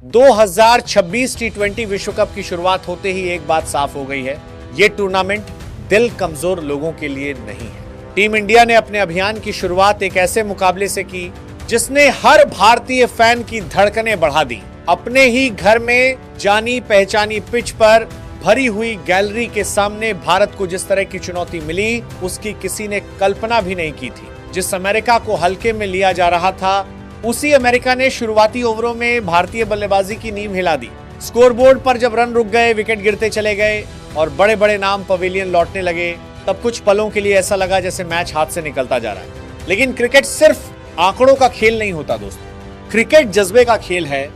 2026 टी20 विश्व कप की शुरुआत होते ही एक बात साफ हो गई है, ये टूर्नामेंट दिल कमजोर लोगों के लिए नहीं है। टीम इंडिया ने अपने अभियान की शुरुआत एक ऐसे मुकाबले से की जिसने हर भारतीय फैन की धड़कनें बढ़ा दी। अपने ही घर में जानी पहचानी पिच पर भरी हुई गैलरी के सामने भारत को जिस तरह की चुनौती मिली, उसकी किसी ने कल्पना भी नहीं की थी। जिस अमेरिका को हल्के में लिया जा रहा था, उसी अमेरिका ने शुरुआती ओवरों में भारतीय बल्लेबाजी की नींव हिला दी। स्कोरबोर्ड पर जब रन रुक गए, विकेट गिरते चले गए और बड़े बड़े नाम पवेलियन लौटने लगे, तब कुछ पलों के लिए ऐसा लगा जैसे मैच हाथ से निकलता जा रहा है। लेकिन क्रिकेट सिर्फ आंकड़ों का खेल नहीं होता दोस्तों। क्रिकेट जज्बे का खेल है,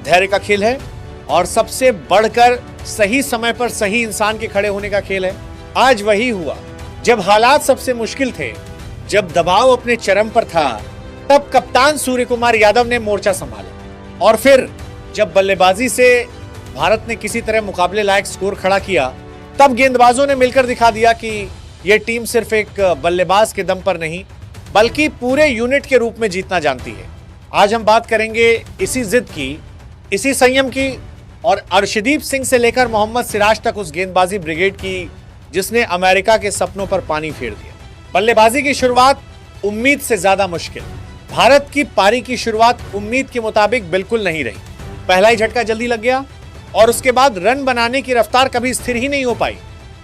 धैर्य का खेल है और सबसे बढ़कर सही समय पर सही इंसान के खड़े होने का खेल है। आज वही हुआ। जब हालात सबसे मुश्किल थे, जब दबाव अपने चरम पर था, तब कप्तान सूर्य कुमार यादव ने मोर्चा संभाला और फिर जब बल्लेबाजी से भारत ने किसी तरह मुकाबले लायक स्कोर खड़ा किया, तब गेंदबाजों ने मिलकर दिखा दिया कि यह टीम सिर्फ एक बल्लेबाज के दम पर नहीं, बल्कि पूरे यूनिट के रूप में जीतना जानती है। आज हम बात करेंगे इसी जिद की, इसी संयम की और अर्शदीप सिंह से लेकर मोहम्मद सिराज तक उस गेंदबाजी ब्रिगेड की जिसने अमेरिका के सपनों पर पानी फेर दिया। बल्लेबाजी की शुरुआत उम्मीद से ज्यादा मुश्किल। भारत की पारी की शुरुआत उम्मीद के मुताबिक बिल्कुल नहीं रही। पहला ही झटका जल्दी लग गया और उसके बाद रन बनाने की रफ्तार कभी स्थिर ही नहीं हो पाई।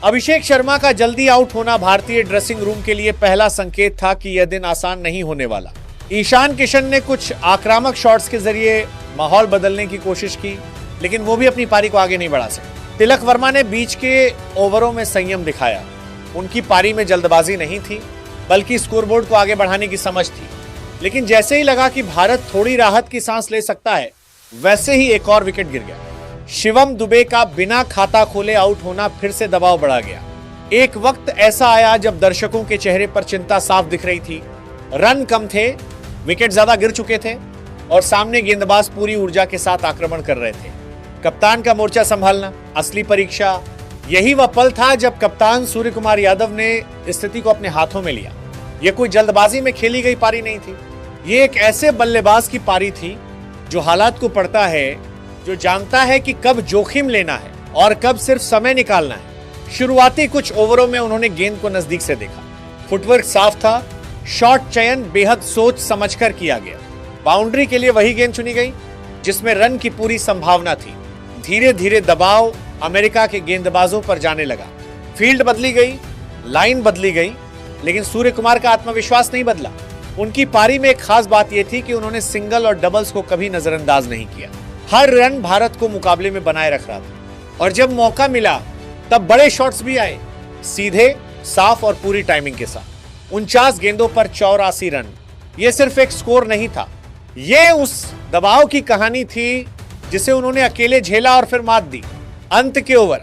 अभिषेक शर्मा का जल्दी आउट होना भारतीय ड्रेसिंग रूम के लिए पहला संकेत था कि यह दिन आसान नहीं होने वाला। ईशान किशन ने कुछ आक्रामक शॉट्स के जरिए माहौल बदलने की कोशिश की, लेकिन वो भी अपनी पारी को आगे नहीं बढ़ा सके। तिलक वर्मा ने बीच के ओवरों में संयम दिखाया। उनकी पारी में जल्दबाजी नहीं थी, बल्कि स्कोरबोर्ड को आगे बढ़ाने की समझ थी। लेकिन जैसे ही लगा कि भारत थोड़ी राहत की सांस ले सकता है, वैसे ही एक और विकेट गिर गया। शिवम दुबे का बिना खाता खोले आउट होना फिर से दबाव बढ़ा गया। एक वक्त ऐसा आया जब दर्शकों के चेहरे पर चिंता साफ दिख रही थी। रन कम थे, विकेट ज्यादा गिर चुके थे और सामने गेंदबाज पूरी ऊर्जा के साथ आक्रमण कर रहे थे। कप्तान का मोर्चा संभालना असली परीक्षा। यही वह पल था जब कप्तान सूर्य कुमार यादव ने स्थिति को अपने हाथों में लिया। यह कोई जल्दबाजी में खेली गई पारी नहीं थी। ये एक ऐसे बल्लेबाज की पारी थी जो हालात को पढ़ता है, जो जानता है कि कब जोखिम लेना है और कब सिर्फ समय निकालना है। शुरुआती कुछ ओवरों में उन्होंने गेंद को नजदीक से देखा। फुटवर्क साफ था, शॉट चयन बेहद सोच समझकर किया गया। बाउंड्री के लिए वही गेंद चुनी गई जिसमें रन की पूरी संभावना थी। धीरे धीरे दबाव अमेरिका के गेंदबाजों पर जाने लगा। फील्ड बदली गई, लाइन बदली गई, लेकिन सूर्य कुमार का आत्मविश्वास नहीं बदला। उनकी पारी में एक खास बात यह थी कि उन्होंने सिंगल और डबल्स को कभी नजरअंदाज नहीं किया। हर रन भारत को मुकाबले में बनाए रख रहा था और जब मौका मिला तब बड़े शॉट्स भी आए, सीधे, साफ और पूरी टाइमिंग के साथ। 49 गेंदों पर 84 रन। यह सिर्फ एक स्कोर नहीं था, यह उस दबाव की कहानी थी जिसे उन्होंने अकेले झेला और फिर मात दी। अंत के ओवर,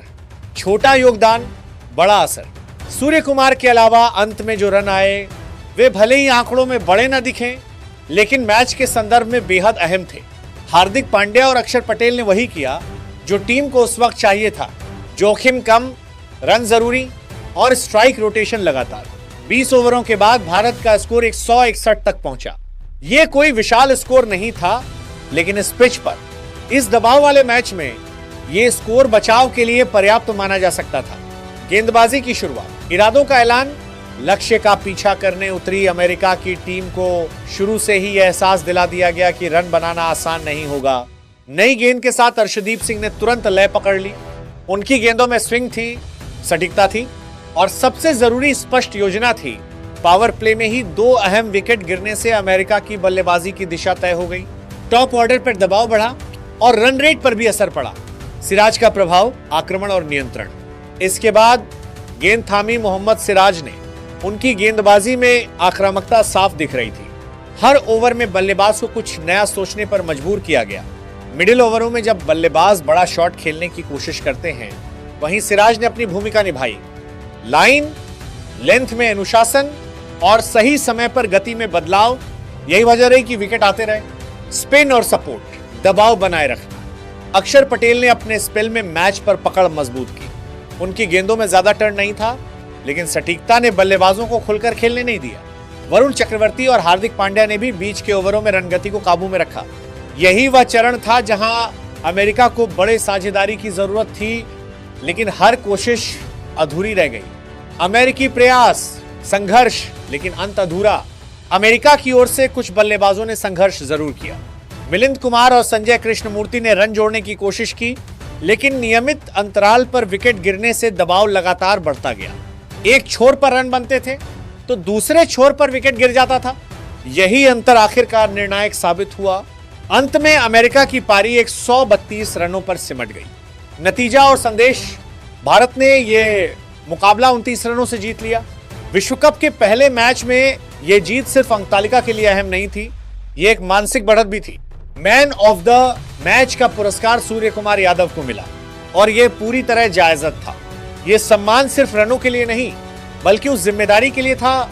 छोटा योगदान, बड़ा असर। सूर्य कुमार के अलावा अंत में जो रन आए, वे भले ही आंकड़ों में बड़े न दिखें, लेकिन मैच के संदर्भ में बेहद अहम थे। हार्दिक पांड्या और अक्षर पटेल ने वही किया जो टीम को उस वक्त चाहिए था। जोखिम कम, रन जरूरी और स्ट्राइक रोटेशन लगातार। 20 ओवरों के बाद भारत का स्कोर 161 तक पहुंचा। यह कोई विशाल स्कोर नहीं था, लेकिन इस पिच पर, इस दबाव वाले मैच में यह स्कोर बचाव के लिए पर्याप्त माना जा सकता था। गेंदबाजी की शुरुआत, इरादों का ऐलान। लक्ष्य का पीछा करने उतरी अमेरिका की टीम को शुरू से ही यह एहसास दिला दिया गया कि रन बनाना आसान नहीं होगा। नई गेंद के साथ अर्शदीप सिंह ने तुरंत लय पकड़ ली। उनकी गेंदों में स्विंग थी, सटीकता थी और सबसे जरूरी स्पष्ट योजना थी। पावर प्ले में ही 2 अहम विकेट गिरने से अमेरिका की बल्लेबाजी की दिशा तय हो गई। टॉप ऑर्डर पर दबाव बढ़ा और रन रेट पर भी असर पड़ा। सिराज का प्रभाव, आक्रमण और नियंत्रण। इसके बाद गेंद थामी मोहम्मद सिराज ने। उनकी गेंदबाजी में आक्रामकता साफ दिख रही थी। हर ओवर में बल्लेबाज को कुछ नया सोचने पर मजबूर किया गया। मिडिल ओवरों में जब बल्लेबाज बड़ा शॉट खेलने की कोशिश करते हैं, वहीं सिराज ने अपनी भूमिका निभाई। लाइन, लेंथ में अनुशासन और सही समय पर गति में बदलाव, यही वजह रही कि विकेट आते रहे। स्पिन और सपोर्ट, दबाव बनाए रखना। अक्षर पटेल ने अपने स्पेल में मैच पर पकड़ मजबूत की। उनकी गेंदों में ज्यादा टर्न नहीं था, लेकिन सटीकता ने बल्लेबाजों को खुलकर खेलने नहीं दिया। वरुण चक्रवर्ती और हार्दिक पांड्या ने भी बीच के ओवरों में रनगति को काबू में रखा। यही वह चरण था जहां अमेरिका को बड़े साझेदारी की जरूरत थी, लेकिन हर कोशिश अधूरी रह गई। अमेरिकी प्रयास, संघर्ष, लेकिन अंत अधूरा। अमेरिका की ओर से कुछ बल्लेबाजों ने संघर्ष जरूर किया। मिलिंद कुमार और संजय कृष्णमूर्ति ने रन जोड़ने की कोशिश की, लेकिन नियमित अंतराल पर विकेट गिरने से दबाव लगातार बढ़ता गया। एक छोर पर रन बनते थे तो दूसरे छोर पर विकेट गिर जाता था। यही अंतर आखिरकार निर्णायक साबित हुआ। अंत में अमेरिका की पारी 132 रनों पर सिमट गई। नतीजा और संदेश, भारत ने यह मुकाबला 29 रनों से जीत लिया। विश्व कप के पहले मैच में यह जीत सिर्फ अंक तालिका के लिए अहम नहीं थी, यह एक मानसिक बढ़त भी थी। मैन ऑफ द मैच का पुरस्कार सूर्य कुमार यादव को मिला और यह पूरी तरह जायज था। यह सम्मान सिर्फ रनों के लिए नहीं, बल्कि उस जिम्मेदारी के लिए था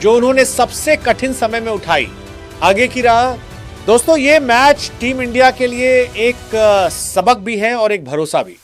जो उन्होंने सबसे कठिन समय में उठाई। आगे की राह। दोस्तों, ये मैच टीम इंडिया के लिए एक सबक भी है और एक भरोसा भी।